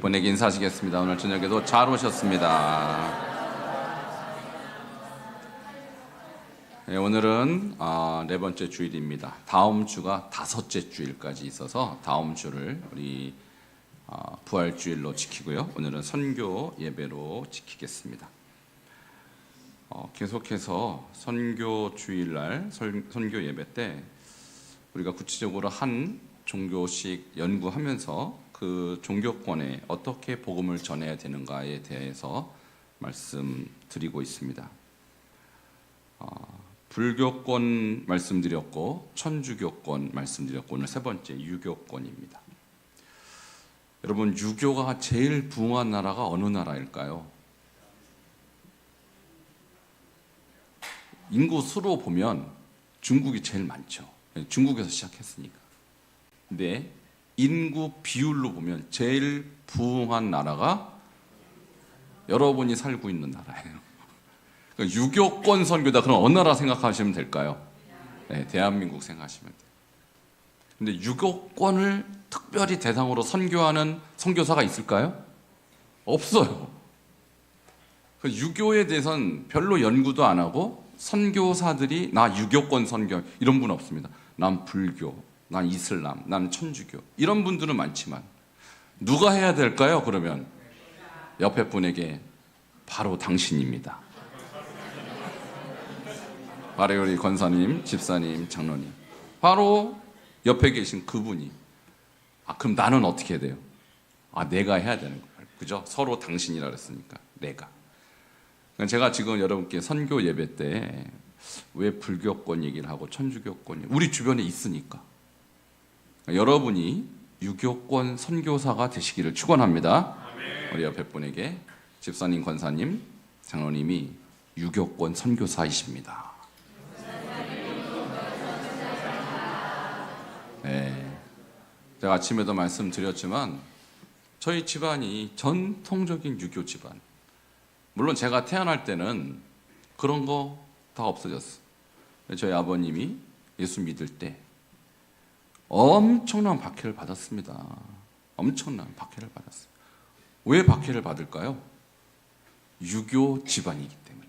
보내기 인사하시겠습니다. 오늘 저녁에도 잘 오셨습니다. 네, 오늘은 네 번째 주일입니다. 다음 주가 다섯째 주일까지 있어서 다음 주를 우리 부활주일로 지키고요. 오늘은 선교 예배로 지키겠습니다. 계속해서 선교 주일날 선교 예배 때 우리가 구체적으로 한 종교식 연구하면서 그 종교권에 어떻게 복음을 전해야 되는가에 대해서 말씀드리고 있습니다. 불교권 말씀드렸고 천주교권 말씀드렸고 오늘 세 번째 유교권입니다. 여러분, 유교가 제일 부흥한 나라가 어느 나라일까요? 인구 수로 보면 중국이 제일 많죠. 중국에서 시작했으니까. 근데 인구 비율로 보면 제일 부흥한 나라가 여러분이 살고 있는 나라예요. 그러니까 유교권 선교다. 그럼 어느 나라 생각하시면 될까요? 네, 대한민국 생각하시면 돼요. 근데 유교권을 특별히 대상으로 선교하는 선교사가 있을까요? 없어요. 유교에 대해서는 별로 연구도 안 하고 선교사들이 나 유교권 선교 이런 분 없습니다. 난 불교, 난 이슬람, 난 천주교 이런 분들은 많지만 누가 해야 될까요? 그러면 옆에 분에게 바로 당신입니다. 바로 우리 권사님, 집사님, 장로님 바로 옆에 계신 그분이 그럼 나는 어떻게 해야 돼요? 내가 해야 되는 거예요. 그죠? 서로 당신이라 그랬으니까 내가. 제가 지금 여러분께 선교 예배 때 왜 불교권 얘기를 하고 천주교권 우리 주변에 있으니까 여러분이 유교권 선교사가 되시기를 축원합니다. 우리 옆에 분에게 집사님, 권사님, 장로님이 유교권 선교사이십니다. 네, 제가 아침에도 말씀드렸지만 저희 집안이 전통적인 유교 집안. 물론 제가 태어날 때는 그런 거 다 없어졌어. 저희 아버님이 예수 믿을 때 엄청난 박해를 받았습니다. 엄청난 박해를 받았어요. 왜 박해를 받을까요? 유교 집안이기 때문에.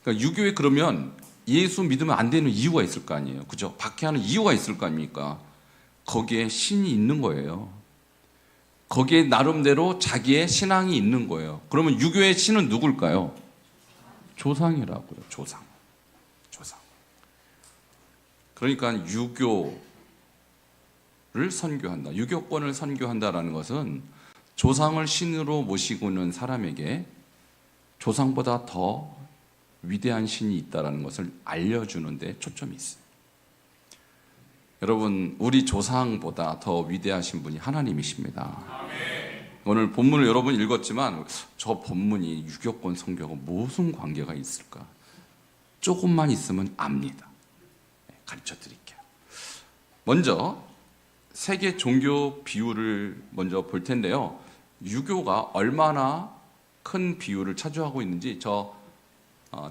그러니까 유교에 그러면 예수 믿으면 안 되는 이유가 있을 거 아니에요. 그죠? 박해하는 이유가 있을 거 아닙니까? 거기에 신이 있는 거예요. 거기에 나름대로 자기의 신앙이 있는 거예요. 그러면 유교의 신은 누굴까요? 조상이라고요. 조상. 그러니까 유교를 선교한다. 유교권을 선교한다라는 것은 조상을 신으로 모시고 있는 사람에게 조상보다 더 위대한 신이 있다는 것을 알려주는 데 초점이 있어요. 여러분, 우리 조상보다 더 위대하신 분이 하나님이십니다. 아멘. 오늘 본문을 여러분 읽었지만 저 본문이 유교권 선교하고 무슨 관계가 있을까? 조금만 있으면 압니다. 가르쳐 드릴게요. 먼저 세계 종교 비율을 먼저 볼 텐데요. 유교가 얼마나 큰 비율을 차지하고 있는지 저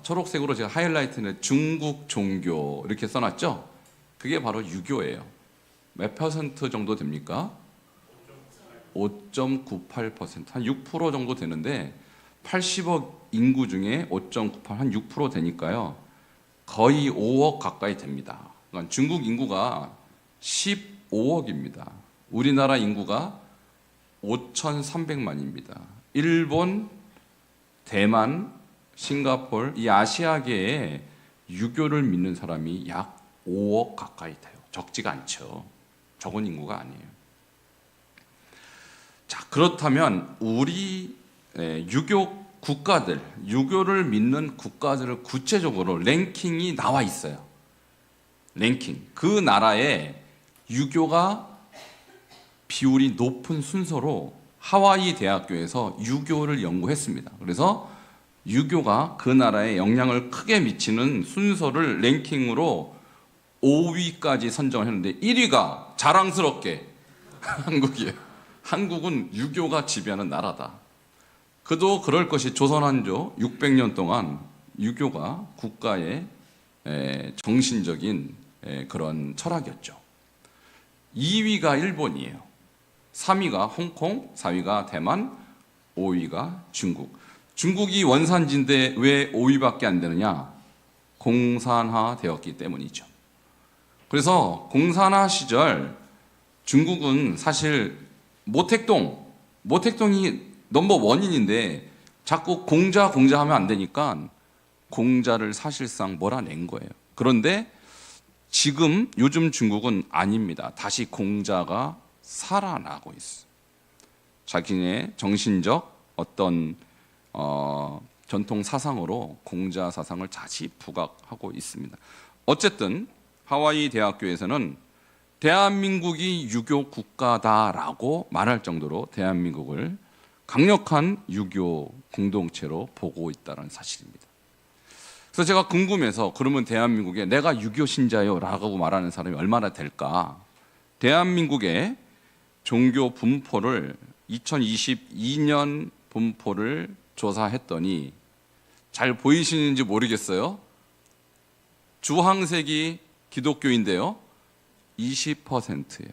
초록색으로 제가 하이라이트는 중국 종교 이렇게 써놨죠? 그게 바로 유교예요. 몇 퍼센트 정도 됩니까? 5.98%, 한 6% 정도 되는데 80억 인구 중에 5.98, 한 6% 되니까요. 거의 5억 가까이 됩니다. 그러니까 중국 인구가 15억입니다. 우리나라 인구가 5,300만입니다. 일본, 대만, 싱가포르, 이 아시아계에 유교를 믿는 사람이 약 5억 가까이 돼요. 적지가 않죠. 적은 인구가 아니에요. 자, 그렇다면 우리 유교 국가들, 유교를 믿는 국가들을 구체적으로 랭킹이 나와 있어요. 랭킹. 그 나라의 유교가 비율이 높은 순서로 하와이 대학교에서 유교를 연구했습니다. 그래서 유교가 그 나라에 영향을 크게 미치는 순서를 랭킹으로 5위까지 선정을 했는데 1위가 자랑스럽게 한국이에요. 한국은 유교가 지배하는 나라다. 그도 그럴 것이 조선한조 600년 동안 유교가 국가의 정신적인 그런 철학이었죠. 2위가 일본이에요. 3위가 홍콩, 4위가 대만, 5위가 중국. 중국이 원산지인데 왜 5위밖에 안 되느냐? 공산화되었기 때문이죠. 그래서 공산화 시절 중국은 사실 모택동이 넘버 원인인데 자꾸 공자하면 안 되니까 공자를 사실상 몰아낸 거예요. 그런데 지금 요즘 중국은 아닙니다. 다시 공자가 살아나고 있어요. 자기네 정신적 어떤 전통 사상으로 공자 사상을 다시 부각하고 있습니다. 어쨌든 하와이 대학교에서는 대한민국이 유교 국가다라고 말할 정도로 대한민국을 강력한 유교 공동체로 보고 있다는 사실입니다. 그래서 제가 궁금해서 그러면 대한민국에 내가 유교 신자요 라고 말하는 사람이 얼마나 될까? 대한민국의 종교 분포를 2022년 분포를 조사했더니 잘 보이시는지 모르겠어요. 주황색이 기독교인데요. 20%예요.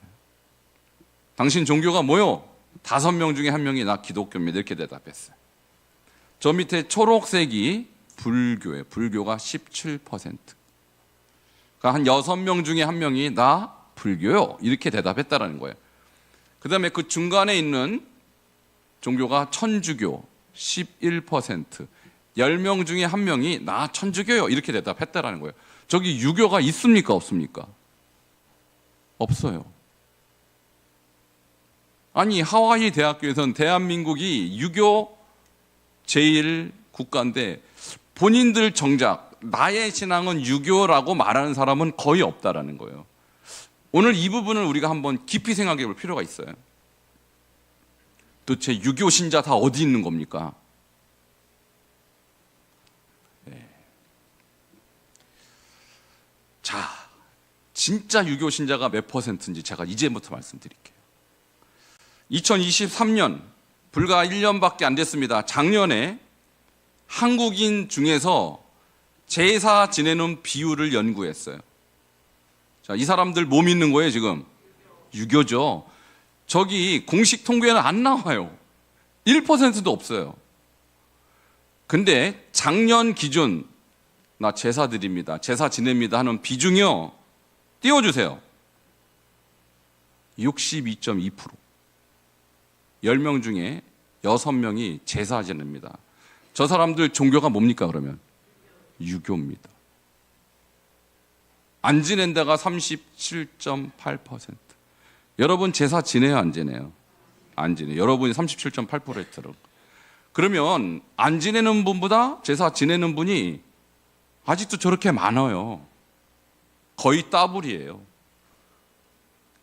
당신 종교가 뭐요? 5명 중에 1명이 나 기독교입니다. 이렇게 대답했어요. 저 밑에 초록색이 불교예요. 불교가 17%. 그러니까 한 6명 중에 1명이 나 불교요. 이렇게 대답했다라는 거예요. 그 다음에 그 중간에 있는 종교가 천주교 11%. 10명 중에 1명이 나 천주교요. 이렇게 대답했다라는 거예요. 저기 유교가 있습니까? 없습니까? 없어요. 아니, 하와이 대학교에서는 대한민국이 유교 제일 국가인데 본인들 정작 나의 신앙은 유교라고 말하는 사람은 거의 없다라는 거예요. 오늘 이 부분을 우리가 한번 깊이 생각해 볼 필요가 있어요. 도대체 유교 신자 다 어디 있는 겁니까? 네. 자, 진짜 유교 신자가 몇 %인지 제가 이제부터 말씀드릴게요. 2023년 불과 1년밖에 안 됐습니다. 작년에 한국인 중에서 제사 지내는 비율을 연구했어요. 자, 이 사람들 뭐 믿는 거예요, 지금? 유교죠. 저기 공식 통계는 안 나와요. 1%도 없어요. 근데 작년 기준, 나 제사 드립니다, 제사 지냅니다 하는 비중이요. 띄워주세요. 62.2%. 10명 중에 6명이 제사 지냅니다. 저 사람들 종교가 뭡니까, 그러면? 유교입니다. 안 지낸 데가 37.8%. 여러분 제사 지내요, 안 지내요? 안 지내요. 여러분이 37.8%로. 그러면 안 지내는 분보다 제사 지내는 분이 아직도 저렇게 많아요. 거의 더블이에요.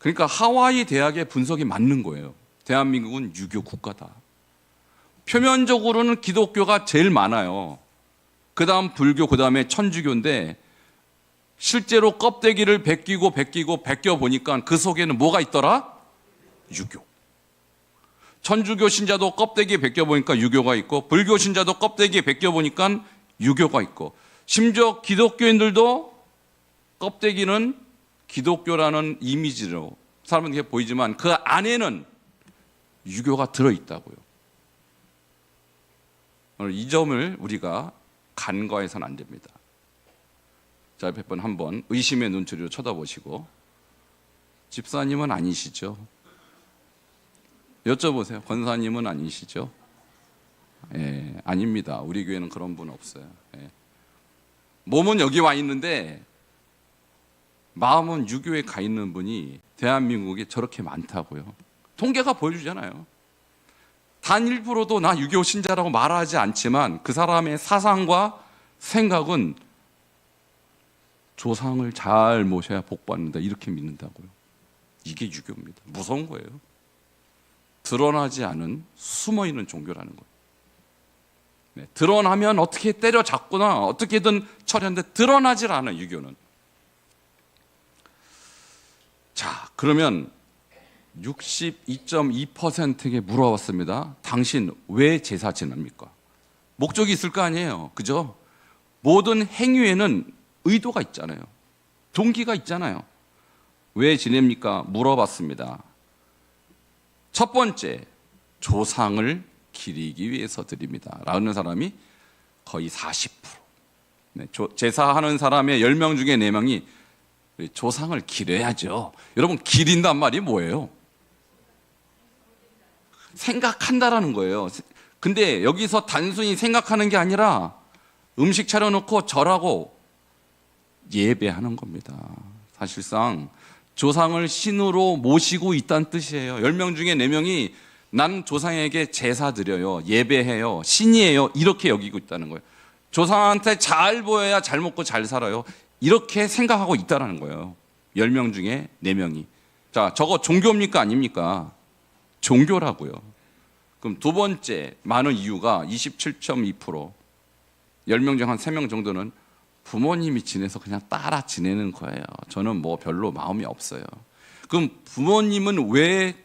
그러니까 하와이 대학의 분석이 맞는 거예요. 대한민국은 유교 국가다. 표면적으로는 기독교가 제일 많아요. 그 다음 불교, 그 다음에 천주교인데 실제로 껍데기를 벗기고 보니까 그 속에는 뭐가 있더라? 유교. 천주교 신자도 껍데기 벗겨보니까 유교가 있고, 불교 신자도 껍데기 벗겨보니까 유교가 있고, 심지어 기독교인들도 껍데기는 기독교라는 이미지로 사람들에게 보이지만 그 안에는 유교가 들어있다고요. 오늘 이 점을 우리가 간과해서는 안 됩니다. 자, 옆에 분 한번 의심의 눈초리로 쳐다보시고, 집사님은 아니시죠? 여쭤보세요. 권사님은 아니시죠? 예, 아닙니다. 우리 교회는 그런 분 없어요. 예. 몸은 여기 와 있는데 마음은 유교에 가 있는 분이 대한민국에 저렇게 많다고요. 통계가 보여주잖아요. 단 1%도 나 유교 신자라고 말하지 않지만 그 사람의 사상과 생각은 조상을 잘 모셔야 복받는다, 이렇게 믿는다고요. 이게 유교입니다. 무서운 거예요. 드러나지 않은 숨어있는 종교라는 거예요. 네, 드러나면 어떻게 때려잡거나 어떻게든 처리하는데 드러나질 않아요, 유교는. 자, 그러면 62.2%에게 물어봤습니다. 당신 왜 제사 지냅니까? 목적이 있을 거 아니에요. 그죠? 모든 행위에는 의도가 있잖아요. 동기가 있잖아요. 왜 지냅니까? 물어봤습니다. 첫 번째, 조상을 기리기 위해서 드립니다 라는 사람이 거의 40%. 네, 제사하는 사람의 10명 중에 4명이 조상을 기려야죠. 여러분, 기린단 말이 뭐예요? 생각한다라는 거예요. 근데 여기서 단순히 생각하는 게 아니라 음식 차려놓고 절하고 예배하는 겁니다. 사실상 조상을 신으로 모시고 있다는 뜻이에요. 10명 중에 4명이 난 조상에게 제사 드려요, 예배해요, 신이에요, 이렇게 여기고 있다는 거예요. 조상한테 잘 보여야 잘 먹고 잘 살아요, 이렇게 생각하고 있다는 거예요. 10명 중에 4명이. 자, 저거 종교입니까 아닙니까? 종교라고요. 그럼 두 번째 많은 이유가 27.2%. 10명 중 한 3명 정도는 부모님이 지내서 그냥 따라 지내는 거예요. 저는 뭐 별로 마음이 없어요. 그럼 부모님은 왜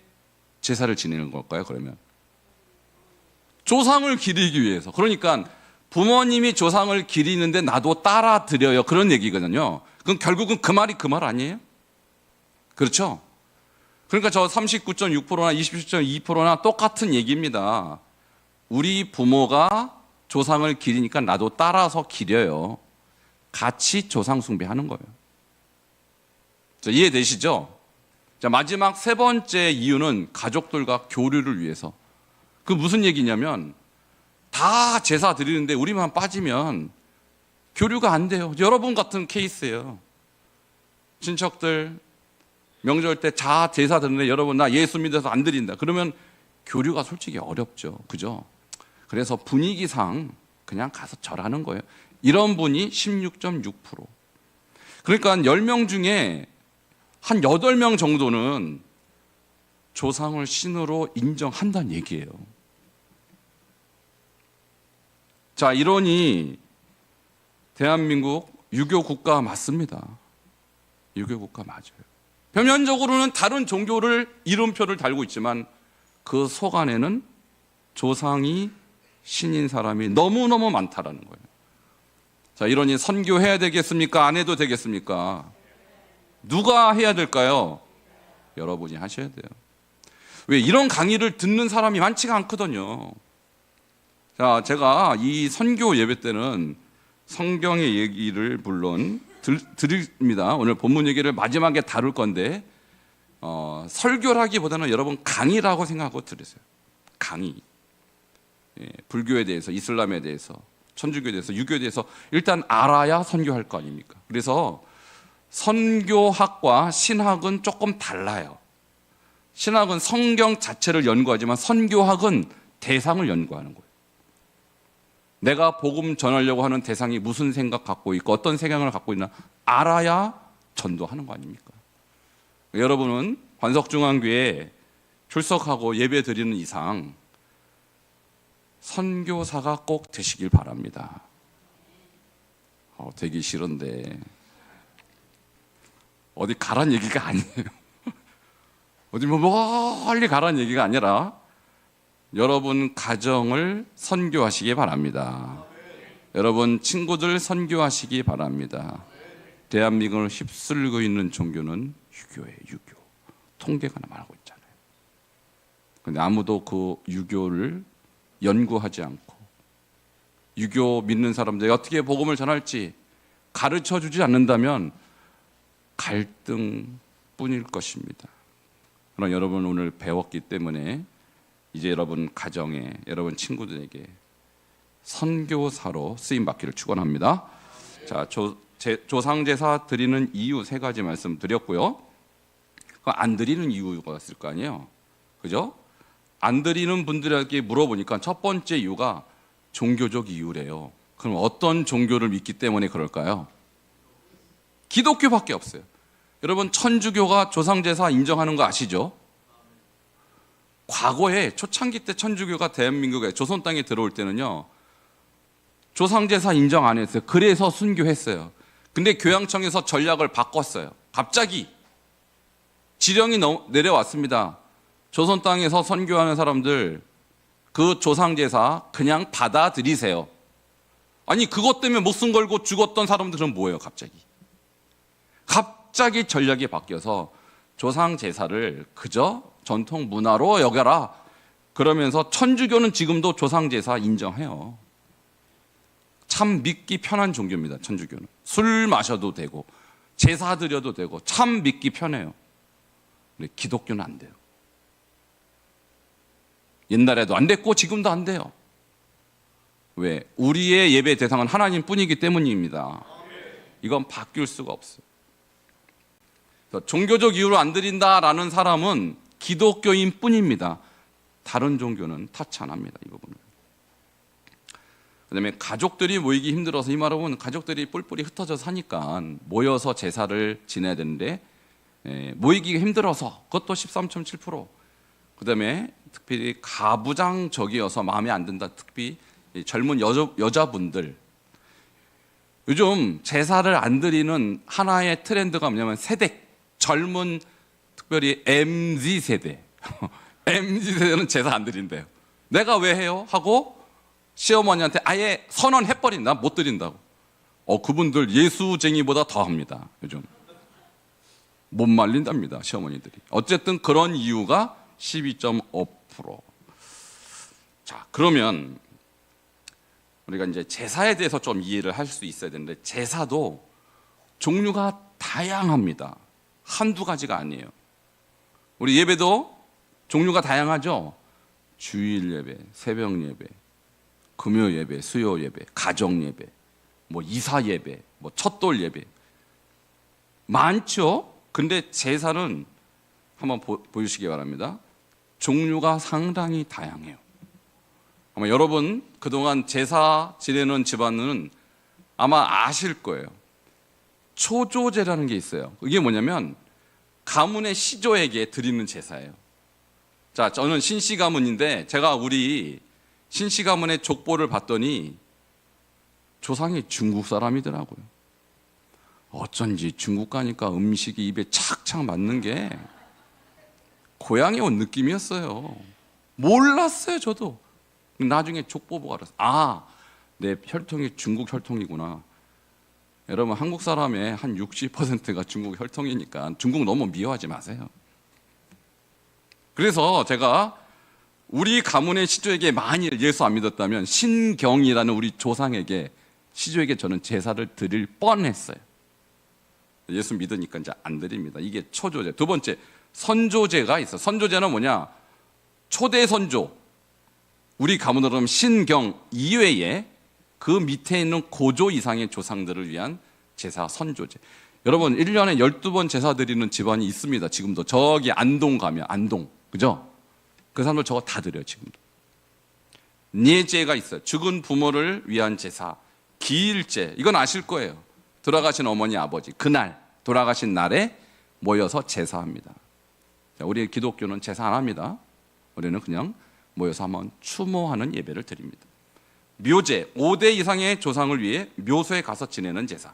제사를 지내는 걸까요? 그러면 조상을 기리기 위해서. 그러니까 부모님이 조상을 기리는데 나도 따라 드려요, 그런 얘기거든요. 그럼 결국은 그 말이 그 말 아니에요? 그렇죠? 그러니까 저 39.6%나 27.2%나 똑같은 얘기입니다. 우리 부모가 조상을 기리니까 나도 따라서 기려요. 같이 조상 숭배하는 거예요. 자, 이해되시죠? 자, 마지막 세 번째 이유는 가족들과 교류를 위해서. 그 무슨 얘기냐면 다 제사 드리는데 우리만 빠지면 교류가 안 돼요. 여러분 같은 케이스예요. 친척들 명절 때 다 제사 드리는데 여러분 나 예수 믿어서 안 드린다. 그러면 교류가 솔직히 어렵죠. 그죠? 그래서 분위기상 그냥 가서 절하는 거예요. 이런 분이 16.6%. 그러니까 10명 중에 한 8명 정도는 조상을 신으로 인정한다는 얘기예요. 자, 이러니 대한민국 유교 국가 맞습니다. 유교 국가 맞아요. 표면적으로는 다른 종교를 이름표를 달고 있지만 그 속 안에는 조상이 신인 사람이 너무너무 많다라는 거예요. 자, 이러니 선교해야 되겠습니까? 안 해도 되겠습니까? 누가 해야 될까요? 여러분이 하셔야 돼요. 왜? 이런 강의를 듣는 사람이 많지가 않거든요. 자, 제가 이 선교 예배 때는 성경의 얘기를 물론 드립니다. 오늘 본문 얘기를 마지막에 다룰 건데 설교라기보다는 여러분 강의라고 생각하고 들으세요. 강의. 예, 불교에 대해서, 이슬람에 대해서, 천주교에 대해서, 유교에 대해서 일단 알아야 선교할 거 아닙니까? 그래서 선교학과 신학은 조금 달라요. 신학은 성경 자체를 연구하지만 선교학은 대상을 연구하는 거예요. 내가 복음 전하려고 하는 대상이 무슨 생각 갖고 있고 어떤 생각을 갖고 있나 알아야 전도하는 거 아닙니까? 여러분은 관석중앙교회에 출석하고 예배 드리는 이상 선교사가 꼭 되시길 바랍니다. 되기 싫은데 어디 가란 얘기가 아니에요. 어디 뭐 멀리 가란 얘기가 아니라 여러분 가정을 선교하시기 바랍니다. 여러분 친구들 선교하시기 바랍니다. 대한민국을 휩쓸고 있는 종교는 유교예요. 유교. 통계가 말하고 있잖아요. 근데 아무도 그 유교를 연구하지 않고 유교 믿는 사람들이 어떻게 복음을 전할지 가르쳐주지 않는다면 갈등뿐일 것입니다. 그러나 여러분 오늘 배웠기 때문에 이제 여러분 가정에, 여러분 친구들에게 선교사로 쓰임받기를 축원합니다. 자, 조상제사 드리는 이유 3가지 말씀드렸고요. 안 드리는 이유가 있을 거 아니에요. 그죠? 안 드리는 분들에게 물어보니까 첫 번째 이유가 종교적 이유래요. 그럼 어떤 종교를 믿기 때문에 그럴까요? 기독교밖에 없어요. 여러분 천주교가 조상제사 인정하는 거 아시죠? 과거에 초창기 때 천주교가 대한민국에 조선 땅에 들어올 때는요 조상제사 인정 안 했어요. 그래서 순교했어요. 근데 교양청에서 전략을 바꿨어요. 갑자기 지령이 내려왔습니다. 조선 땅에서 선교하는 사람들 그 조상제사 그냥 받아들이세요. 아니 그것 때문에 목숨 걸고 죽었던 사람들은 뭐예요? 갑자기 전략이 바뀌어서 조상제사를 그저 전통 문화로 여겨라. 그러면서 천주교는 지금도 조상제사 인정해요. 참 믿기 편한 종교입니다. 천주교는 술 마셔도 되고 제사 드려도 되고 참 믿기 편해요. 근데 기독교는 안 돼요. 옛날에도 안 됐고 지금도 안 돼요. 왜? 우리의 예배 대상은 하나님뿐이기 때문입니다. 이건 바뀔 수가 없어요. 종교적 이유로 안 드린다라는 사람은 기독교인 뿐입니다. 다른 종교는 타치 안 합니다. 이 부분은. 그다음에 가족들이 모이기 힘들어서, 이 말은 가족들이 뿔뿔이 흩어져 사니까 모여서 제사를 지내야 되는데 모이기가 힘들어서, 그것도 13.7%. 그다음에 특별히 가부장적이어서 마음에 안 든다. 특히 젊은 여자분들, 요즘 제사를 안 드리는 하나의 트렌드가 뭐냐면 세대, 젊은 특별히 MZ세대 MZ세대는 제사 안 드린대요. 내가 왜 해요? 하고 시어머니한테 아예 선언해버린다. 못 드린다고. 그분들 예수쟁이보다 더 합니다. 요즘 못 말린답니다. 시어머니들이. 어쨌든 그런 이유가 12.5%. 자, 그러면 우리가 이제 제사에 대해서 좀 이해를 할 수 있어야 되는데, 제사도 종류가 다양합니다. 한두 가지가 아니에요. 우리 예배도 종류가 다양하죠. 주일 예배, 새벽 예배, 금요 예배, 수요 예배, 가정 예배, 뭐 이사 예배, 뭐 첫돌 예배 많죠. 근데 제사는 한번 보여주시기 바랍니다. 종류가 상당히 다양해요. 아마 여러분 그동안 제사 지내는 집안은 아마 아실 거예요. 초조제라는 게 있어요. 이게 뭐냐면 가문의 시조에게 드리는 제사예요. 자, 저는 신씨 가문인데 제가 우리 신씨 가문의 족보를 봤더니 조상이 중국 사람이더라고요. 어쩐지 중국 가니까 음식이 입에 착착 맞는 게 고향에 온 느낌이었어요. 몰랐어요, 저도. 나중에 족보 보고 알았어요. 내 혈통이 중국 혈통이구나. 여러분, 한국 사람의 한 60%가 중국 혈통이니까 중국 너무 미워하지 마세요. 그래서 제가 우리 가문의 시조에게 만일 예수 안 믿었다면 신경이라는 우리 조상에게, 시조에게 저는 제사를 드릴 뻔했어요. 예수 믿으니까 이제 안 드립니다. 이게 초조제. 두 번째, 선조제가 있어요. 선조제는 뭐냐? 초대 선조, 우리 가문으로 하면 신경 이외에 그 밑에 있는 고조 이상의 조상들을 위한 제사, 선조제. 여러분, 1년에 12번 제사 드리는 집안이 있습니다. 지금도. 저기 안동 가면, 안동, 그죠? 그 사람들 저거 다 드려요. 지금도. 뇌제가 있어요. 죽은 부모를 위한 제사. 기일제, 이건 아실 거예요. 돌아가신 어머니, 아버지, 그날 돌아가신 날에 모여서 제사합니다. 자, 우리 기독교는 제사 안 합니다. 우리는 그냥 모여서 한번 추모하는 예배를 드립니다. 묘제, 5대 이상의 조상을 위해 묘소에 가서 지내는 제사.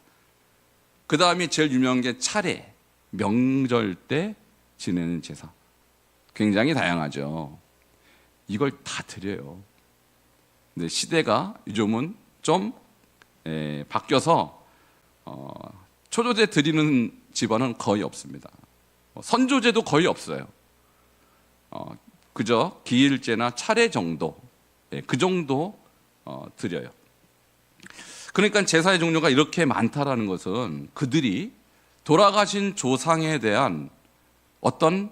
그 다음에 제일 유명한 게 차례, 명절 때 지내는 제사. 굉장히 다양하죠. 이걸 다 드려요. 근데 시대가 요즘은 좀 바뀌어서 초조제 드리는 집안은 거의 없습니다. 선조제도 거의 없어요. 그저 기일제나 차례 정도, 그 정도 드려요. 그러니까 제사의 종류가 이렇게 많다라는 것은 그들이 돌아가신 조상에 대한 어떤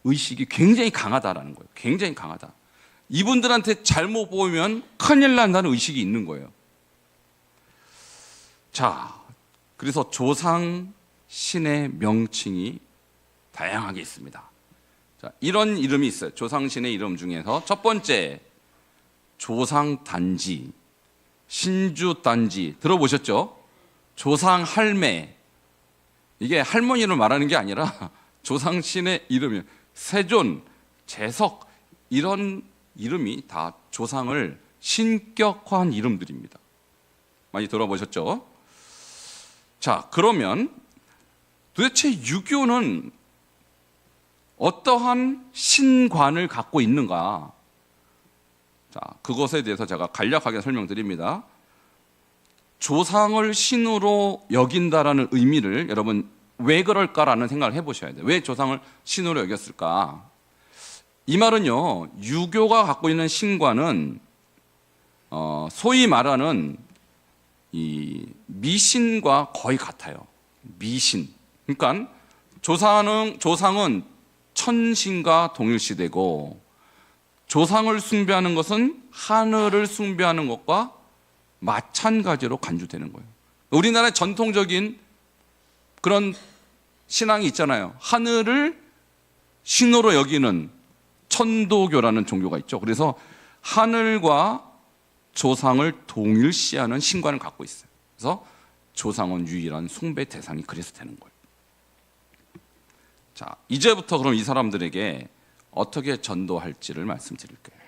의식이 굉장히 강하다라는 거예요. 굉장히 강하다. 이분들한테 잘못 보이면 큰일 난다는 의식이 있는 거예요. 자, 그래서 조상 신의 명칭이 다양하게 있습니다. 자, 이런 이름이 있어요. 조상 신의 이름 중에서 첫 번째, 조상단지, 신주단지 들어보셨죠? 조상 할매, 이게 할머니를 말하는 게 아니라 조상 신의 이름이에요. 세존, 재석, 이런 이름이 다 조상을 신격화한 이름들입니다. 많이 들어보셨죠? 자, 그러면 도대체 유교는 어떠한 신관을 갖고 있는가? 자, 그것에 대해서 제가 간략하게 설명드립니다. 조상을 신으로 여긴다라는 의미를 여러분 왜 그럴까라는 생각을 해보셔야 돼요. 왜 조상을 신으로 여겼을까? 이 말은요, 유교가 갖고 있는 신과는 소위 말하는 이 미신과 거의 같아요. 미신. 그러니까 조상은 천신과 동일시되고, 조상을 숭배하는 것은 하늘을 숭배하는 것과 마찬가지로 간주되는 거예요. 우리나라의 전통적인 그런 신앙이 있잖아요. 하늘을 신으로 여기는 천도교라는 종교가 있죠. 그래서 하늘과 조상을 동일시하는 신관을 갖고 있어요. 그래서 조상은 유일한 숭배 대상이 그래서 되는 거예요. 자, 이제부터 그럼 이 사람들에게 어떻게 전도할지를 말씀드릴게요.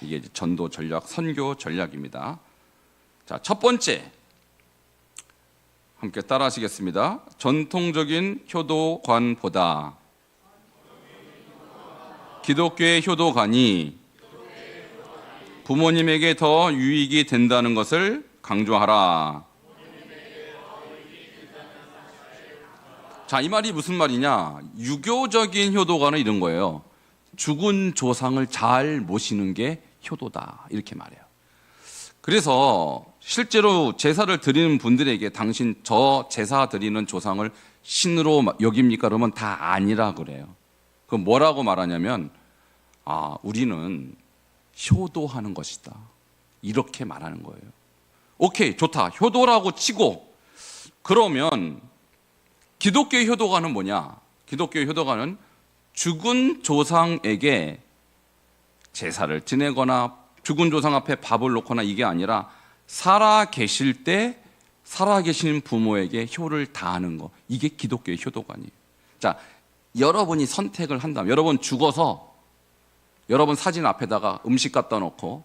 이게 전도 전략, 선교 전략입니다. 자, 첫 번째, 함께 따라 하시겠습니다. 전통적인 효도관보다 기독교의 효도관이 부모님에게 더 유익이 된다는 것을 강조하라. 자, 이 말이 무슨 말이냐? 유교적인 효도관은 이런 거예요. 죽은 조상을 잘 모시는 게 효도다, 이렇게 말해요. 그래서 실제로 제사를 드리는 분들에게 당신 저 제사 드리는 조상을 신으로 여깁니까? 그러면 다 아니라 그래요. 그럼 뭐라고 말하냐면, 우리는 효도하는 것이다, 이렇게 말하는 거예요. 오케이, 좋다. 효도라고 치고, 그러면 기독교의 효도관은 뭐냐? 기독교의 효도관은 죽은 조상에게 제사를 지내거나 죽은 조상 앞에 밥을 놓거나 이게 아니라 살아 계실 때 살아계신 부모에게 효를 다하는 거, 이게 기독교의 효도관이에요. 자, 여러분이 선택을 한다면, 여러분 죽어서 여러분 사진 앞에다가 음식 갖다 놓고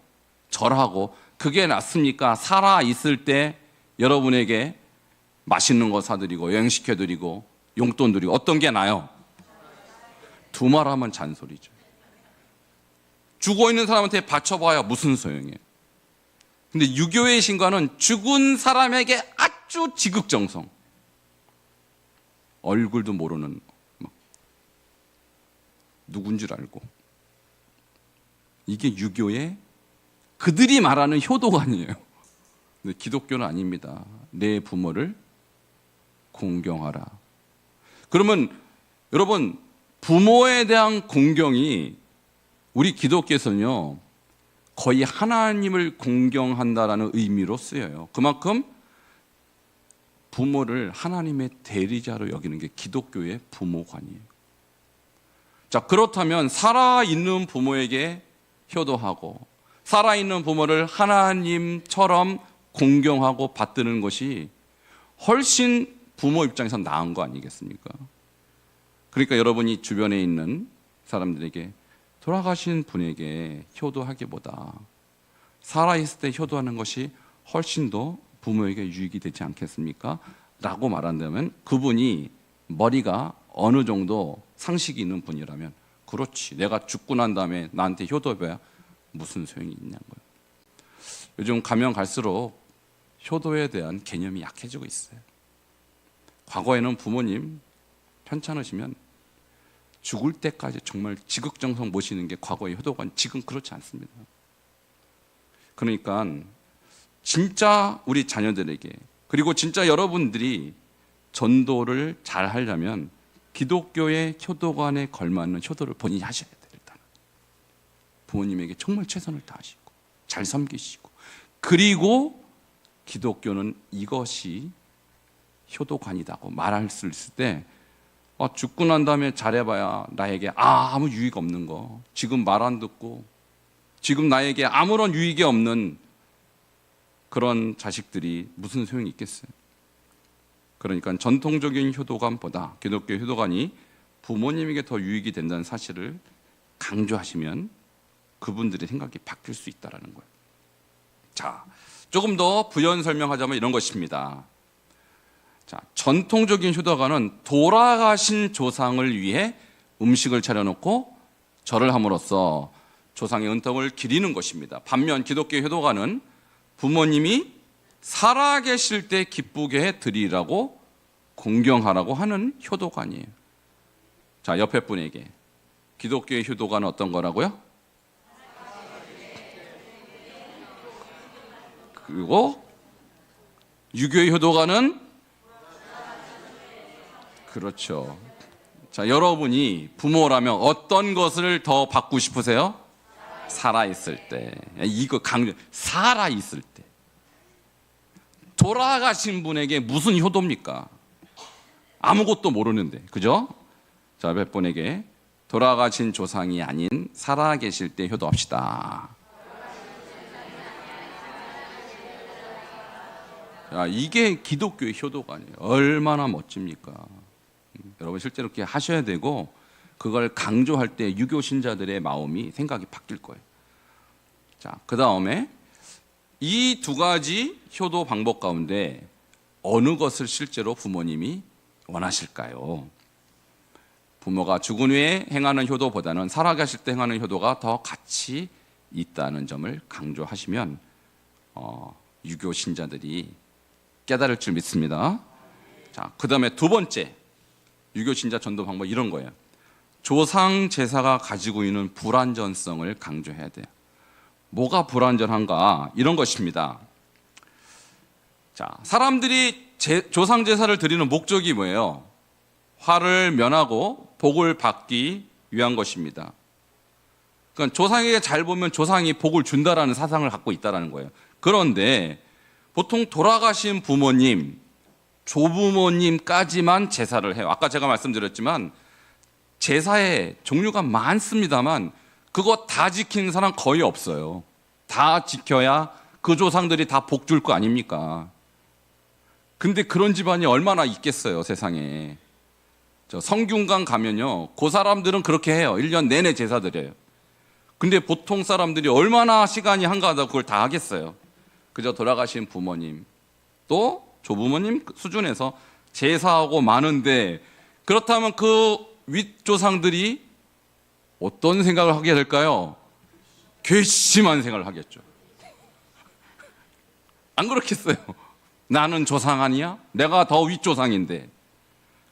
절하고, 그게 낫습니까? 살아 있을 때 여러분에게 맛있는 거 사드리고 여행시켜드리고 용돈 드리고, 어떤 게 나아요? 두말하면 잔소리죠. 죽어있는 사람한테 바쳐봐야 무슨 소용이에요. 근데 유교의 신과는 죽은 사람에게 아주 지극정성, 얼굴도 모르는 누군 줄 알고, 이게 유교의 그들이 말하는 효도관이에요. 근데 기독교는 아닙니다. 내 부모를 공경하라. 그러면 여러분, 부모에 대한 공경이 우리 기독교에서는요, 거의 하나님을 공경한다라는 의미로 쓰여요. 그만큼 부모를 하나님의 대리자로 여기는 게 기독교의 부모관이에요. 자, 그렇다면 살아있는 부모에게 효도하고 살아있는 부모를 하나님처럼 공경하고 받드는 것이 훨씬 부모 입장에서 나은 거 아니겠습니까? 그러니까 여러분이 주변에 있는 사람들에게 돌아가신 분에게 효도하기보다 살아있을 때 효도하는 것이 훨씬 더 부모에게 유익이 되지 않겠습니까? 라고 말한다면, 그분이 머리가 어느 정도 상식이 있는 분이라면, 그렇지, 내가 죽고 난 다음에 나한테 효도해봐야 무슨 소용이 있냐는 거예요. 요즘 가면 갈수록 효도에 대한 개념이 약해지고 있어요. 과거에는 부모님 편찮으시면 죽을 때까지 정말 지극정성 모시는 게 과거의 효도관, 지금 그렇지 않습니다. 그러니까 진짜 우리 자녀들에게, 그리고 진짜 여러분들이 전도를 잘 하려면 기독교의 효도관에 걸맞는 효도를 본인이 하셔야 돼요. 일단 부모님에게 정말 최선을 다하시고 잘 섬기시고, 그리고 기독교는 이것이 효도관이다고 말할 수 있을 때, 죽고 난 다음에 잘해봐야 나에게 아무 유익 없는 거, 지금 말 안 듣고 지금 나에게 아무런 유익이 없는 그런 자식들이 무슨 소용이 있겠어요? 그러니까 전통적인 효도관보다 기독교 효도관이 부모님에게 더 유익이 된다는 사실을 강조하시면 그분들의 생각이 바뀔 수 있다는 거예요. 자, 조금 더 부연 설명하자면 이런 것입니다. 자, 전통적인 효도관은 돌아가신 조상을 위해 음식을 차려놓고 절을 함으로써 조상의 은덕을 기리는 것입니다. 반면 기독교 효도관은 부모님이 살아계실 때 기쁘게 드리라고 공경하라고 하는 효도관이에요. 자, 옆에 분에게 기독교의 효도가는 어떤 거라고요? 그리고 유교의 효도가는 그렇죠. 자, 여러분이 부모라면 어떤 것을 더 받고 싶으세요? 살아있을 때. 이거 강조, 살아있을 때. 돌아가신 분에게 무슨 효도입니까? 아무것도 모르는데, 그죠? 자, 몇 분에게 돌아가신 조상이 아닌 살아계실 때 효도합시다. 자, 이게 기독교의 효도가 아니에요. 얼마나 멋집니까? 여러분 실제로 그렇게 하셔야 되고, 그걸 강조할 때 유교 신자들의 마음이 생각이 바뀔 거예요. 자, 그 다음에 이 두 가지 효도 방법 가운데 어느 것을 실제로 부모님이 원하실까요? 부모가 죽은 후에 행하는 효도보다는 살아계실 때 행하는 효도가 더 가치 있다는 점을 강조하시면 유교 신자들이 깨달을 줄 믿습니다. 자, 그 다음에 두 번째 유교 신자 전도 방법 이런 거예요. 조상 제사가 가지고 있는 불완전성을 강조해야 돼요. 뭐가 불완전한가? 이런 것입니다. 자, 사람들이 조상 제사를 드리는 목적이 뭐예요? 화를 면하고 복을 받기 위한 것입니다. 그러니까 조상에게 잘 보면 조상이 복을 준다라는 사상을 갖고 있다는 거예요. 그런데 보통 돌아가신 부모님, 조부모님까지만 제사를 해요. 아까 제가 말씀드렸지만 제사의 종류가 많습니다만 그거 다 지키는 사람 거의 없어요. 다 지켜야 그 조상들이 다 복 줄 거 아닙니까? 근데 그런 집안이 얼마나 있겠어요, 세상에. 저 성균관 가면요, 그 사람들은 그렇게 해요. 1년 내내 제사 드려요. 근데 보통 사람들이 얼마나 시간이 한가하다고 그걸 다 하겠어요. 그저 돌아가신 부모님, 또 조부모님 수준에서 제사하고 많은데, 그렇다면 그 윗조상들이 어떤 생각을 하게 될까요? 괘씸한 생각을 하겠죠. 안 그렇겠어요? 나는 조상 아니야? 내가 더 윗조상인데.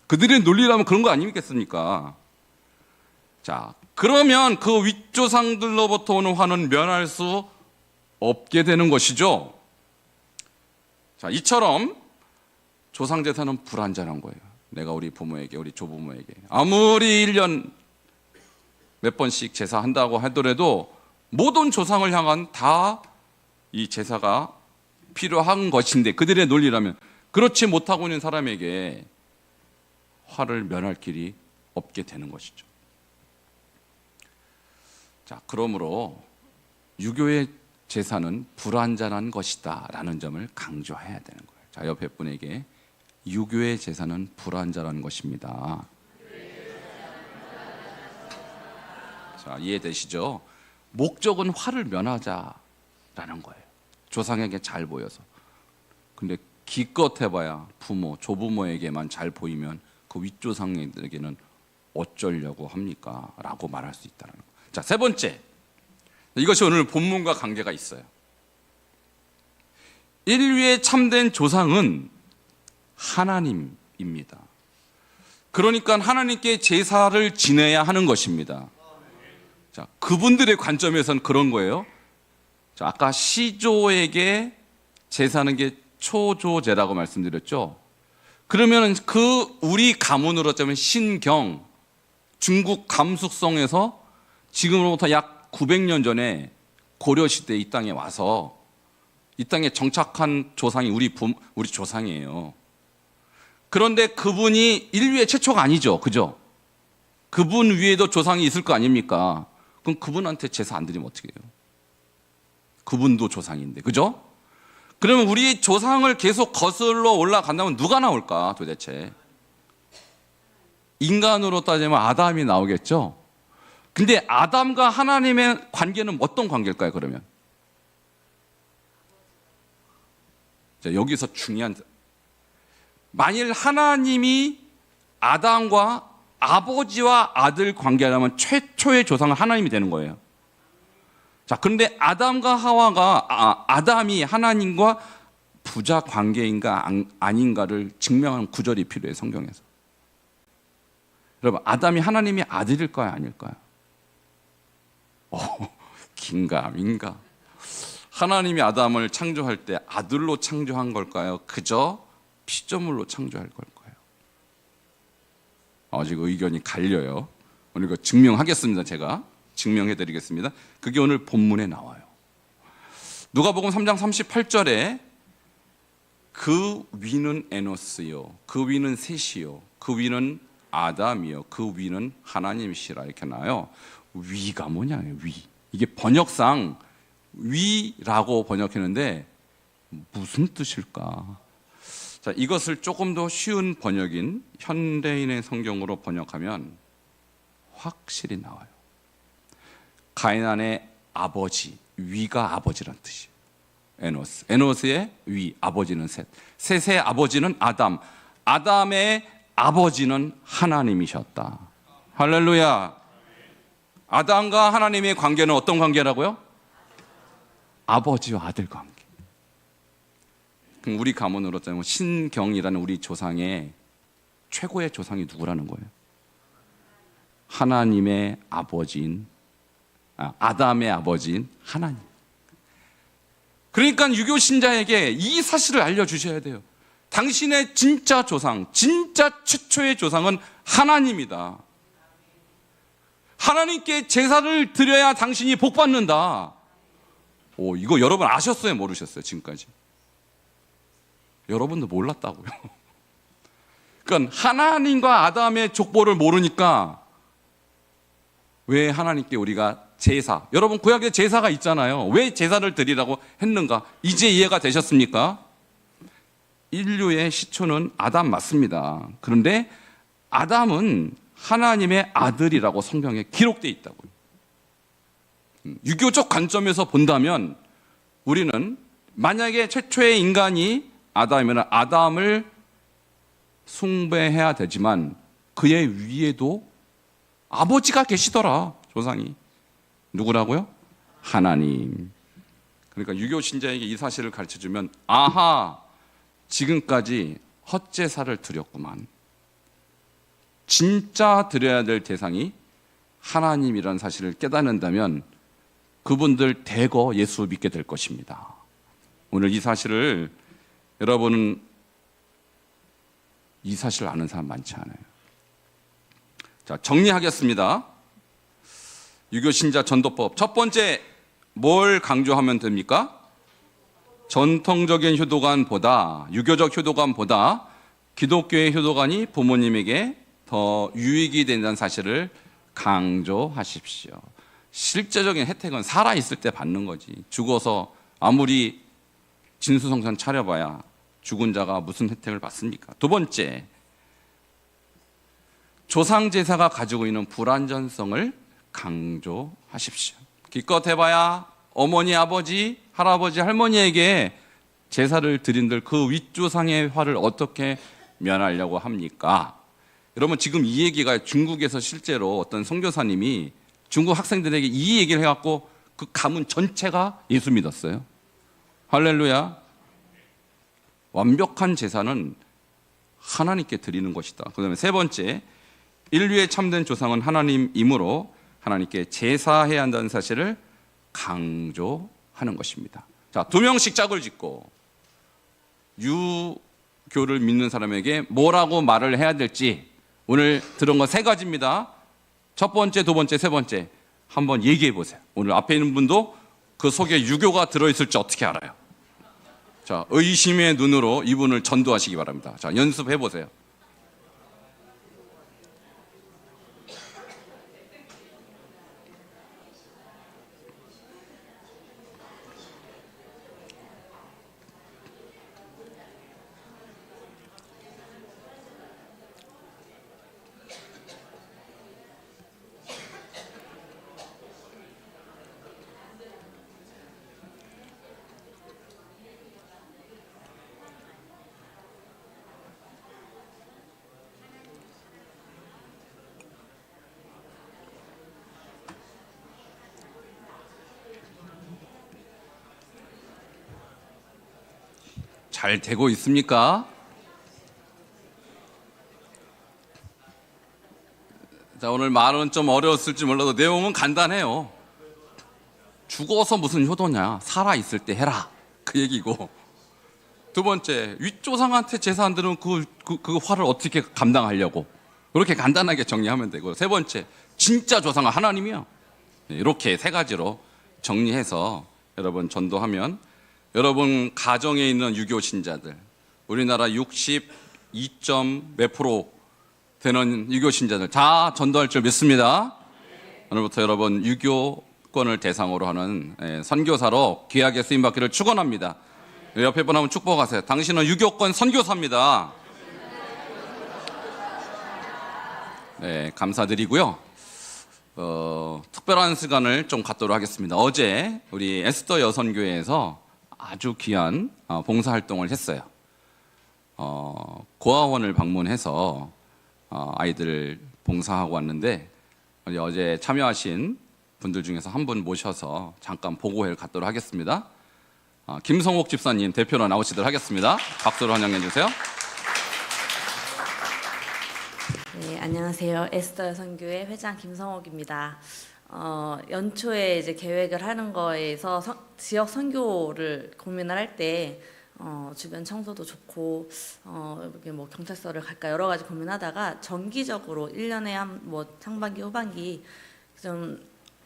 그들의 논리라면 그런 거 아니겠습니까? 자, 그러면 그 윗조상들로부터 오는 화는 면할 수 없게 되는 것이죠. 자, 이처럼 조상제사는 불완전한 거예요. 내가 우리 부모에게, 우리 조부모에게 아무리 1년 몇 번씩 제사한다고 하더라도 모든 조상을 향한 다 이 제사가 필요한 것인데, 그들의 논리라면 그렇지 못하고 있는 사람에게 화를 면할 길이 없게 되는 것이죠. 자, 그러므로 유교의 제사는 불완전한 것이다 라는 점을 강조해야 되는 거예요. 자, 옆에 분에게 유교의 제사는 불완전한 것입니다. 자, 이해되시죠? 목적은 화를 면하자라는 거예요. 조상에게 잘 보여서. 근데 기껏 해봐야 부모, 조부모에게만 잘 보이면 그 윗조상에게는 어쩌려고 합니까? 라고 말할 수 있다는 거예요. 자, 세 번째. 이것이 오늘 본문과 관계가 있어요. 인류의 참된 조상은 하나님입니다. 그러니까 하나님께 제사를 지내야 하는 것입니다. 자, 그분들의 관점에서는 그런 거예요. 자, 아까 시조에게 제사하는 게 초조제라고 말씀드렸죠. 그러면 그 우리 가문으로 짜면 신경, 중국 감숙성에서 지금으로부터 약 900년 전에 고려시대에 이 땅에 와서 이 땅에 정착한 조상이 우리 조상이에요. 그런데 그분이 인류의 최초가 아니죠. 그죠? 그분 위에도 조상이 있을 거 아닙니까? 그럼 그분한테 제사 안 드리면 어떻게 해요? 그분도 조상인데. 그죠? 그러면 우리 조상을 계속 거슬러 올라간다면 누가 나올까 도대체? 인간으로 따지면 아담이 나오겠죠? 근데 아담과 하나님의 관계는 어떤 관계일까요, 그러면? 자, 여기서 중요한, 만일 하나님이 아담과 아버지와 아들 관계라면 최초의 조상은 하나님이 되는 거예요. 자, 그런데 아담과 하와가, 아담이 하나님과 부자 관계인가 아닌가를 증명하는 구절이 필요해요, 성경에서. 여러분, 아담이 하나님의 아들일까요, 아닐까요? 긴가민가. 하나님이 아담을 창조할 때 아들로 창조한 걸까요? 그저 피조물로 창조할 걸까요? 아직 의견이 갈려요. 오늘 이거 증명하겠습니다. 제가 증명해드리겠습니다. 그게 오늘 본문에 나와요. 누가복음 3장 38절에 그 위는 에노스요, 그 위는 셋이요, 그 위는 아담이요, 그 위는 하나님이시라 이렇게 나와요. 위가 뭐냐요? 위. 이게 번역상 위라고 번역했는데 무슨 뜻일까? 자, 이것을 조금 더 쉬운 번역인 현대인의 성경으로 번역하면 확실히 나와요. 가이난의 아버지, 위가 아버지란 뜻이에요. 에노스, 에노스의 위, 아버지는 셋. 셋의 아버지는 아담, 아담의 아버지는 하나님이셨다. 할렐루야. 아담과 하나님의 관계는 어떤 관계라고요? 아버지와 아들 관계. 그럼 우리 가문으로 따지면 신경이라는 우리 조상의 최고의 조상이 누구라는 거예요? 하나님의 아버지인, 아담의 아버지인 하나님. 그러니까 유교 신자에게 이 사실을 알려주셔야 돼요. 당신의 진짜 조상, 진짜 최초의 조상은 하나님이다. 하나님께 제사를 드려야 당신이 복 받는다. 이거 여러분 아셨어요? 모르셨어요? 지금까지? 여러분도 몰랐다고요. 그러니까 하나님과 아담의 족보를 모르니까 왜 하나님께 우리가 제사, 여러분 구약에 제사가 있잖아요. 왜 제사를 드리라고 했는가? 이제 이해가 되셨습니까? 인류의 시초는 아담 맞습니다. 그런데 아담은 하나님의 아들이라고 성경에 기록되어 있다고요. 유교적 관점에서 본다면 우리는 만약에 최초의 인간이 아담이면 아담을 숭배해야 되지만 그의 위에도 아버지가 계시더라. 조상이 누구라고요? 하나님. 그러니까 유교 신자에게 이 사실을 가르쳐주면 아하, 지금까지 헛제사를 드렸구만. 진짜 드려야 될 대상이 하나님이라는 사실을 깨닫는다면 그분들 대거 예수 믿게 될 것입니다. 오늘 이 사실을, 여러분은 이 사실을 아는 사람 많지 않아요. 자, 정리하겠습니다. 유교 신자 전도법. 첫 번째, 뭘 강조하면 됩니까? 전통적인 효도관보다, 유교적 효도관보다 기독교의 효도관이 부모님에게 더 유익이 된다는 사실을 강조하십시오. 실제적인 혜택은 살아있을 때 받는 거지. 죽어서 아무리 진수성찬 차려봐야 죽은 자가 무슨 혜택을 받습니까? 두 번째, 조상제사가 가지고 있는 불완전성을 강조하십시오. 기껏 해봐야 어머니, 아버지, 할아버지, 할머니에게 제사를 드린들 그 윗조상의 화를 어떻게 면하려고 합니까? 여러분, 지금 이 얘기가 중국에서 실제로 어떤 선교사님이 중국 학생들에게 이 얘기를 해갖고 그 가문 전체가 예수 믿었어요. 할렐루야. 완벽한 제사는 하나님께 드리는 것이다. 그 다음에 세 번째, 인류의 참된 조상은 하나님이므로 하나님께 제사해야 한다는 사실을 강조하는 것입니다. 자, 2명씩 짝을 짓고 유교를 믿는 사람에게 뭐라고 말을 해야 될지 오늘 들은 거 3가지입니다. 첫 번째, 두 번째, 세 번째 한번 얘기해 보세요. 오늘 앞에 있는 분도 그 속에 유교가 들어있을지 어떻게 알아요? 자, 의심의 눈으로 이분을 전도하시기 바랍니다. 자, 연습해 보세요. 잘 되고 있습니까? 자, 오늘 말은 좀 어려웠을지 몰라도 내용은 간단해요. 죽어서 무슨 효도냐, 살아 있을 때 해라, 그 얘기고. 두 번째, 윗조상한테 제사한들은 그 화를 어떻게 감당하려고, 그렇게 간단하게 정리하면 되고. 세 번째, 진짜 조상은 하나님이요. 이렇게 세 가지로 정리해서 여러분 전도하면, 여러분 가정에 있는 유교 신자들, 우리나라 62점 몇 프로 되는 유교 신자들 다 전도할 줄 믿습니다. 오늘부터 여러분 유교권을 대상으로 하는 선교사로 귀하게 쓰임받기를 축원합니다. 옆에 분 한번 축복하세요. 당신은 유교권 선교사입니다. 네, 감사드리고요. 특별한 시간을 좀 갖도록 하겠습니다. 어제 우리 에스더 여선교회에서 아주 귀한 봉사활동을 했어요. 고아원을 방문해서 아이들을 봉사하고 왔는데, 어제 참여하신 분들 중에서 한 분 모셔서 잠깐 보고회를 갖도록 하겠습니다. 김성옥 집사님 대표로 나오시도록 하겠습니다. 박수로 환영해 주세요. 네, 안녕하세요. 에스더 여선교회 회장 김성옥입니다. 연초에 이제 계획을 하는 거에서 지역 선교를 고민을 할 때 주변 청소도 좋고 이렇게 뭐 경찰서를 갈까 여러 가지 고민하다가 정기적으로 1년에 뭐 상반기 후반기 좀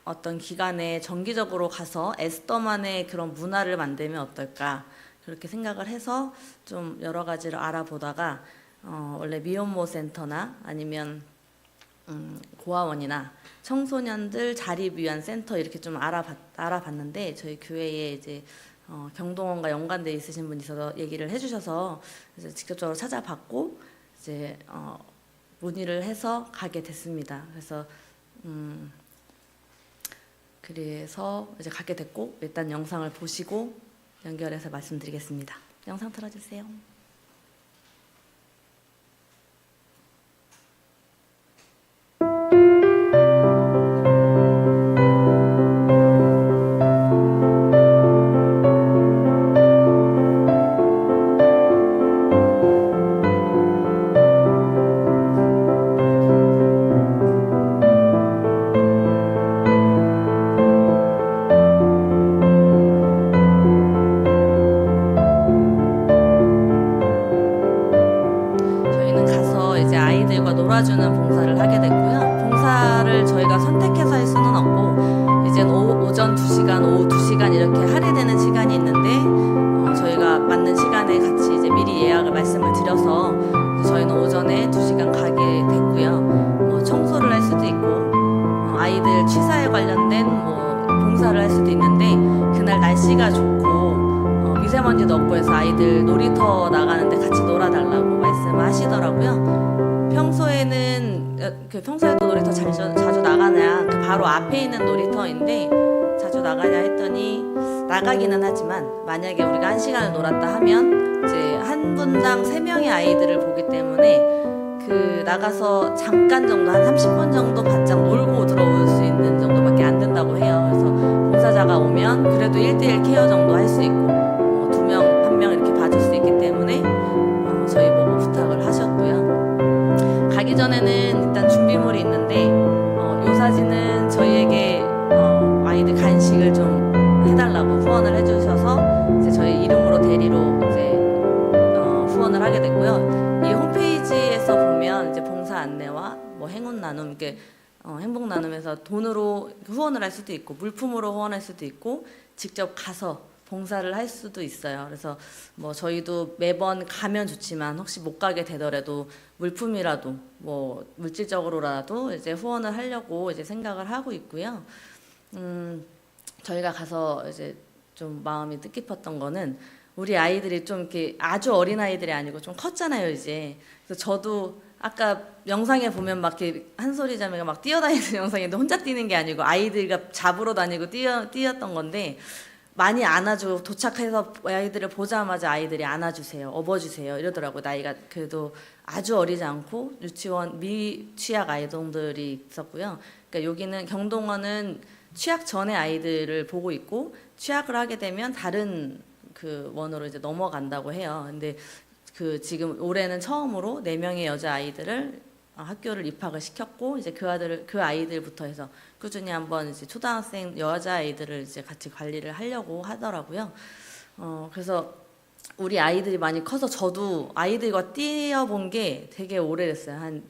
어떤 기간에 정기적으로 가서 에스더만의 그런 문화를 만들면 어떨까, 그렇게 생각을 해서 좀 여러 가지를 알아보다가 원래 미혼모 센터나 아니면 고아원이나 청소년들 자립 위한 센터 이렇게 좀 알아봤는데, 저희 교회에 이제 경동원과 연관돼 있으신 분이 있어서 얘기를 해주셔서 이제 직접적으로 찾아봤고 이제 문의를 해서 가게 됐습니다. 그래서 이제 가게 됐고, 일단 영상을 보시고 연결해서 말씀드리겠습니다. 영상 틀어주세요. 놀아주는 봉사를 하게 됐고요. 봉사를 저희가 선택해서 할 수는 없고, 이제 오전 2시간, 오후 2시간 이렇게 할애되는 시간이 있는데 저희가 맞는 시간에 같이 이제 미리 예약을 말씀을 드려서 저희는 오전에 2시간 가게 됐고요. 뭐 청소를 할 수도 있고 아이들 취사에 관련된 뭐 봉사를 할 수도 있는데, 그날 날씨가 좋고 미세먼지도 없고 해서 아이들 놀이터 나가는데 같이 놀아달라고 말씀하시더라고요. 평소에도 놀이터 자주 나가냐, 그 바로 앞에 있는 놀이터인데 자주 나가냐 했더니 나가기는 하지만 만약에 우리가 1시간을 놀았다 하면 이제 한 분당 3명의 아이들을 보기 때문에 그 나가서 잠깐 정도 한 30분 정도 바짝 놀고 들어올 수 있는 정도밖에 안 된다고 해요. 그래서 봉사자가 오면 그래도 1대1 케어 정도 할 수 있고 2명, 1명 이렇게 봐줄 수 있기 때문에 저희 보고 부탁을 하셨고요. 가기 전에는 일단 준비물이 있는데 이 사진은 저희에게 아이들 간식을 좀 해달라고 후원을 해주셔서 이제 저희 이름으로 대리로 이제 후원을 하게 됐고요. 이 홈페이지에서 보면 이제 봉사 안내와 뭐 행운 나눔, 이렇게 행복 나눔에서 돈으로 후원을 할 수도 있고 물품으로 후원할 수도 있고 직접 가서 봉사를 할 수도 있어요. 그래서 뭐 저희도 매번 가면 좋지만 혹시 못 가게 되더라도 물품이라도 뭐 물질적으로라도 이제 후원을 하려고 이제 생각을 하고 있고요. 저희가 가서 이제 좀 마음이 뜻깊었던 거는 우리 아이들이 좀 이렇게 아주 어린 아이들이 아니고 좀 컸잖아요, 이제. 그래서 저도 아까 영상에 보면 막 이렇게 한소리 자매가 막 뛰어다니는 영상인데 혼자 뛰는 게 아니고 아이들과 잡으러 다니고 뛰었던 건데, 많이 안아주고 도착해서 아이들을 보자마자 아이들이 안아주세요, 업어주세요 이러더라고요. 나이가 그래도 아주 어리지 않고 유치원 미취학 아이들이 있었고요. 그러니까 여기는 경동원은 취학 전에 아이들을 보고 있고 취학을 하게 되면 다른 그 원으로 이제 넘어간다고 해요. 근데 그 지금 올해는 처음으로 4명의 여자 아이들을 학교를 입학을 시켰고 이제 그 아이들부터 해서 꾸준히 한번 이제 초등학생 여자 아이들을 이제 같이 관리를 하려고 하더라고요. 그래서 우리 아이들이 많이 커서 저도 아이들과 뛰어본 게 되게 오래됐어요. 한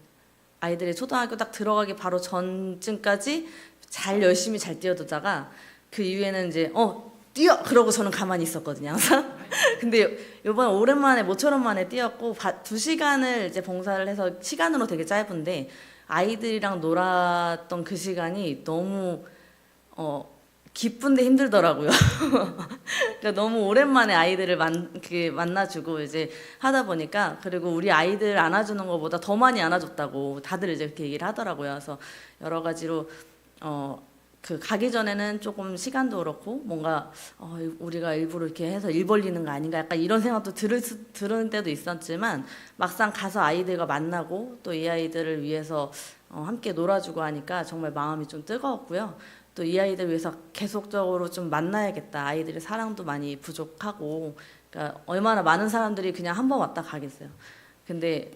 아이들이 초등학교 딱 들어가기 바로 전쯤까지 열심히 잘 뛰어두다가 그 이후에는 이제 뛰어! 그러고 저는 가만히 있었거든요, 항상. 근데 요번 오랜만에 모처럼 만에 뛰었고 2시간을 이제 봉사를 해서 시간으로 되게 짧은데 아이들이랑 놀았던 그 시간이 너무 기쁜데 힘들더라고요. 그러니까 너무 오랜만에 아이들을 만나주고 이제 하다 보니까 그리고 우리 아이들 안아주는 것보다 더 많이 안아줬다고 다들 이제 그렇게 얘기를 하더라고요. 그래서 여러 가지로 가기 전에는 조금 시간도 그렇고 뭔가 우리가 일부러 이렇게 해서 일 벌리는 거 아닌가 약간 이런 생각도 들은 때도 있었지만 막상 가서 아이들과 만나고 또 이 아이들을 위해서 함께 놀아주고 하니까 정말 마음이 좀 뜨거웠고요. 또 이 아이들 위해서 계속적으로 좀 만나야겠다. 아이들의 사랑도 많이 부족하고 그러니까 얼마나 많은 사람들이 그냥 한 번 왔다 가겠어요. 근데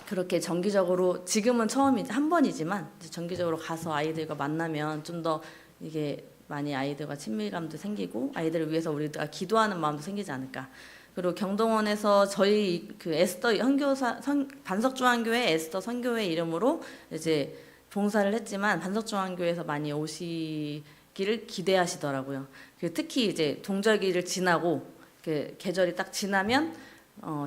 그렇게 정기적으로 지금은 한 번이지만 정기적으로 가서 아이들과 만나면 좀 더 이게 많이 아이들과 친밀감도 생기고 아이들을 위해서 우리가 기도하는 마음도 생기지 않을까. 그리고 경동원에서 저희 그 에스더 반석중앙교회 에스더 선교회 이름으로 이제 봉사를 했지만 반석중앙교회에서 많이 오시기를 기대하시더라고요. 특히 이제 동절기를 지나고 그 계절이 딱 지나면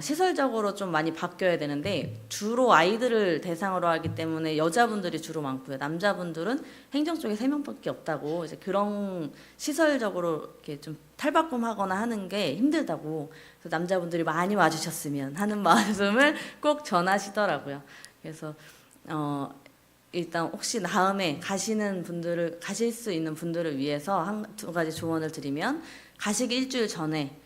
시설적으로 좀 많이 바뀌어야 되는데 주로 아이들을 대상으로 하기 때문에 여자분들이 주로 많고요. 남자분들은 행정 쪽에 3명밖에 없다고 이제 그런 시설적으로 이렇게 좀 탈바꿈하거나 하는 게 힘들다고 그래서 남자분들이 많이 와주셨으면 하는 말씀을 꼭 전하시더라고요. 그래서 일단 혹시 다음에 가실 수 있는 분들을 위해서 2가지 조언을 드리면 가시기 일주일 전에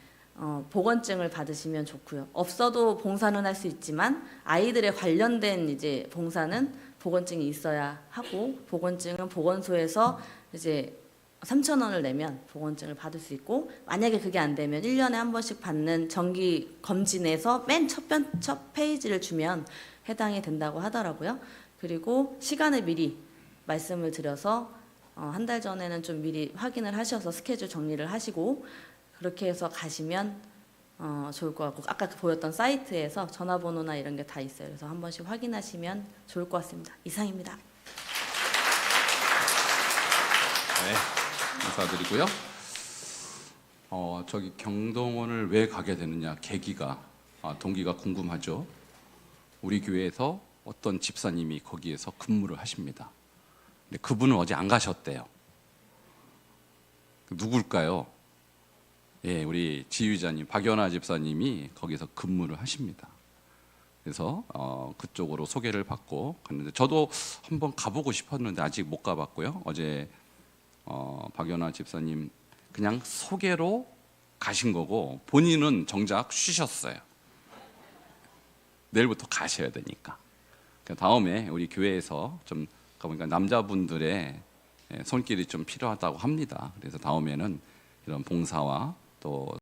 보건증을 받으시면 좋고요. 없어도 봉사는 할 수 있지만 아이들에 관련된 이제 봉사는 보건증이 있어야 하고 보건증은 보건소에서 이제 3,000원을 내면 보건증을 받을 수 있고 만약에 그게 안 되면 1년에 한 번씩 받는 정기 검진에서 맨 첫 페이지를 주면 해당이 된다고 하더라고요. 그리고 시간을 미리 말씀을 드려서 1달 전에는 좀 미리 확인을 하셔서 스케줄 정리를 하시고 그렇게 해서 가시면 좋을 것 같고 아까 보였던 사이트에서 전화번호나 이런 게 다 있어요. 그래서 한 번씩 확인하시면 좋을 것 같습니다. 이상입니다. 네, 감사드리고요. 저기 경동원을 왜 가게 되느냐 동기가 궁금하죠. 우리 교회에서 어떤 집사님이 거기에서 근무를 하십니다. 근데 그분은 어제 안 가셨대요. 누굴까요? 예, 우리 지휘자님 박연아 집사님이 거기서 근무를 하십니다. 그래서 그쪽으로 소개를 받고 갔는데 저도 한번 가보고 싶었는데 아직 못 가봤고요. 어제 박연아 집사님 그냥 소개로 가신 거고 본인은 정작 쉬셨어요. 내일부터 가셔야 되니까. 다음에 우리 교회에서 좀 가보니까 남자분들의 손길이 좀 필요하다고 합니다. 그래서 다음에는 이런 봉사와 또